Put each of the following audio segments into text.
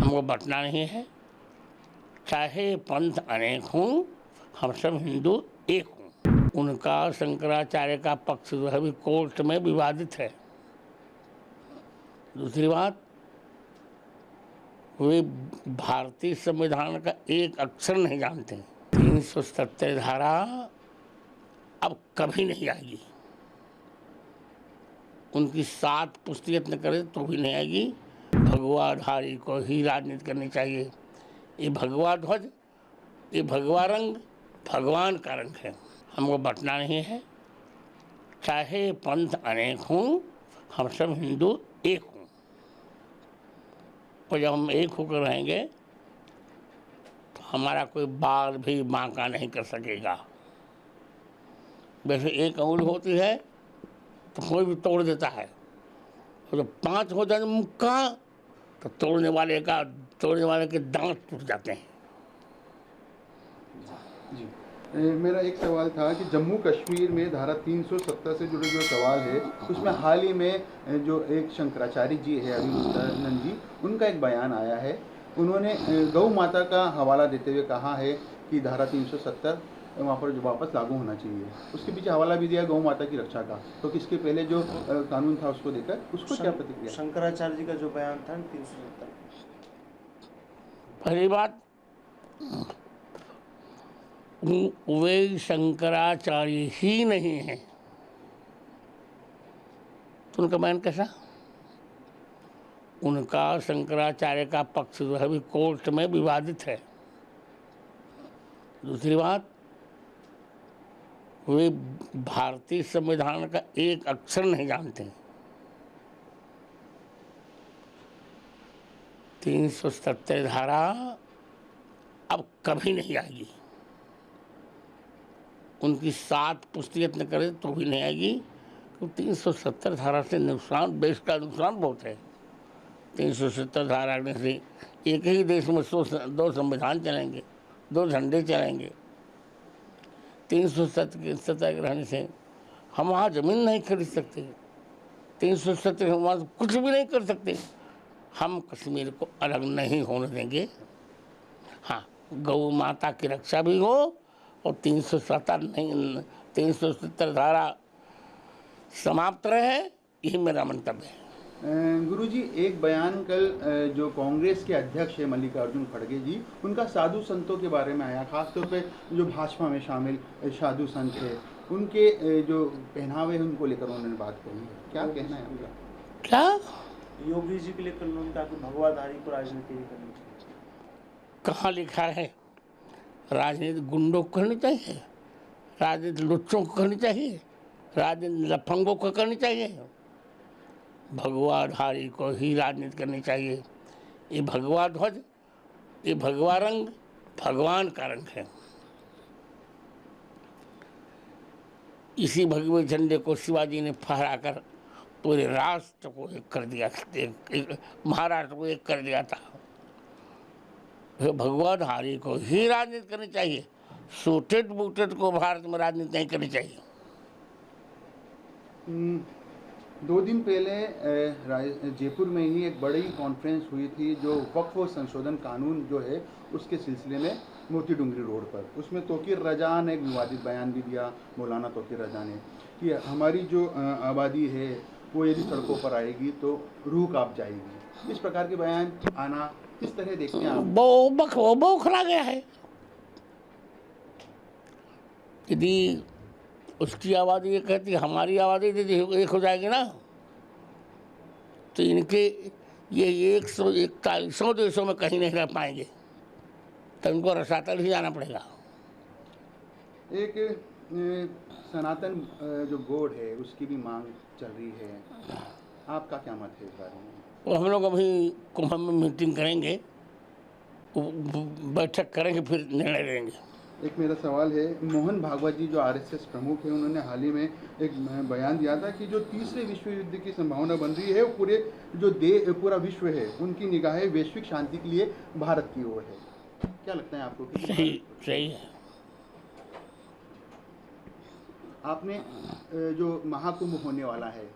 हमको बंटना नहीं है, चाहे पंथ अनेक हों, हम सब हिंदू एक हों। उनका शंकराचार्य का पक्ष जो है अभी कोर्ट में विवादित है। दूसरी बात, वे भारतीय संविधान का एक अक्षर नहीं जानते। 370 धारा अब कभी नहीं आएगी। उनकी 7 पुष्टि यत्न करे तो भी नहीं आएगी। भगवाधारी को ही राजनीति करनी चाहिए। ये भगवा ध्वज, ये भगवा रंग भगवान का रंग है। हमको बंटना नहीं है, चाहे पंथ अनेक हों, हम सब हिंदू एक हों। और जब हम एक होकर रहेंगे तो हमारा कोई बाल भी बांका नहीं कर सकेगा। वैसे एक अंगुल होती है तो कोई भी तोड़ देता है, और जब 5 हो जाए मुक्का तो तोड़ने वाले के दांत टूट जाते हैं। जी, मेरा एक सवाल था कि जम्मू कश्मीर में धारा 370 से जुड़े जो सवाल है उसमें हाल ही में जो एक शंकराचार्य जी है अभिनंदन जी, उनका एक बयान आया है। उन्होंने गौ माता का हवाला देते हुए कहा है कि धारा 370 वहाँ पर जो वापस लागू होना चाहिए। उसके पीछे हवाला भी दिया गौ माता की रक्षा का, तो किसके पहले जो कानून था उसको देकर उसको क्या प्रतिक्रिया? शंकराचार्य जी का जो बयान था 370, पहली बात, वे शंकराचार्य ही नहीं है तो उनका बयान कैसा? उनका शंकराचार्य का पक्ष जो है अभी कोर्ट में विवादित है। दूसरी बात, वे भारतीय संविधान का एक अक्षर नहीं जानते। 370 धारा अब कभी नहीं आएगी। उनकी 7 पुष्टि यत्न करे तो भी नहीं आएगी, क्योंकि 370 धारा से नुकसान, देश का नुकसान बहुत है। 370 धारा से एक ही देश में 2 संविधान चलेंगे, 2 झंडे चलेंगे। 370 के रहने से हम वहाँ ज़मीन नहीं खरीद सकते। 370 हम वहाँ कुछ भी नहीं कर सकते। हम कश्मीर को अलग नहीं होने देंगे। हाँ, गौ माता की रक्षा भी हो और 370 धारा समाप्त रहे, यही मेरा मंतव्य है। गुरुजी, एक बयान कल जो कांग्रेस के अध्यक्ष है मल्लिकार्जुन खड़गे जी, उनका साधु संतों के बारे में आया, खासतौर पे जो भाजपा में शामिल साधु संत है उनके जो पहनावे हैं उनको लेकर उन्होंने बात कही। क्या कहना है आपका? क्या योगी जी के लेकर उन्होंने कहा कि भगवाधारी को राजनीति नहीं करनी चाहिए। कहाँ लिखा है? राजनीति गुंडों को करनी चाहिए, राजनीति लुच्चों को करनी चाहिए, राजनीति लफंगों को करनी चाहिए। भगवाधारी को ही राजनीति करनी चाहिए। ये भगवा ध्वज, ये भगवा रंग भगवान का रंग है। इसी भगवे झंडे को शिवाजी ने फहराकर पूरे राष्ट्र को एक कर दिया, महाराष्ट्र को एक कर दिया था। भगवाधारी को ही राजनीति करनी चाहिए, सूटेड बूटेड को भारत में राजनीति नहीं करनी चाहिए। 2 दिन पहले जयपुर में ही एक बड़ी कॉन्फ्रेंस हुई थी जो वक्फ संशोधन कानून जो है उसके सिलसिले में, मोती डूंगरी रोड पर। उसमें तौकीर रजा ने एक विवादित बयान भी दिया, मौलाना तौकीर रजा ने, कि हमारी जो आबादी है वो यदि सड़कों पर आएगी तो रूह कांप जाएगी। इस प्रकार के बयान आना किस तरह देखते हैं आप? बौखला गया है। यदि उसकी आबादी ये कहती है हमारी आबादी यदि एक हो जाएगी ना, तो इनके ये 141 देशों में कहीं नहीं रह पाएंगे, तो इनको रसातल ही जाना पड़ेगा। एक सनातन जो बोर्ड है उसकी भी मांग चल रही है, आपका क्या मत है इस बारे में? वो हम लोग अभी कुंभ में मीटिंग करेंगे, बैठक करेंगे, फिर निर्णय लेंगे। एक मेरा सवाल है, मोहन भागवत जी जो आरएसएस प्रमुख है, उन्होंने हाल ही में एक बयान दिया था कि जो तीसरे विश्व युद्ध की संभावना बन रही है वो पूरा विश्व है, उनकी निगाहें वैश्विक शांति के लिए भारत की ओर है। क्या लगता है आपको? सही है। आपने जो महाकुंभ होने वाला है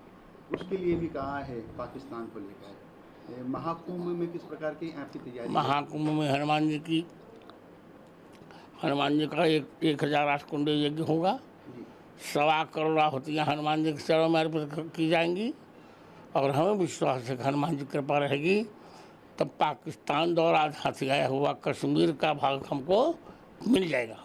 उसके लिए भी कहा है पाकिस्तान को लेकर, महाकुंभ में किस प्रकार की आपकी तैयारी है? महाकुंभ में हनुमान जी का 1008 कुंड यज्ञ होगा। जी 1.25 करोड़ आहुतियाँ हनुमान जी के चरणों में अर्पित की जाएंगी और हमें विश्वास है कि हनुमान जी की कृपा रहेगी तब पाकिस्तान द्वारा आजाद किया हुआ कश्मीर का भाग हमको मिल जाएगा।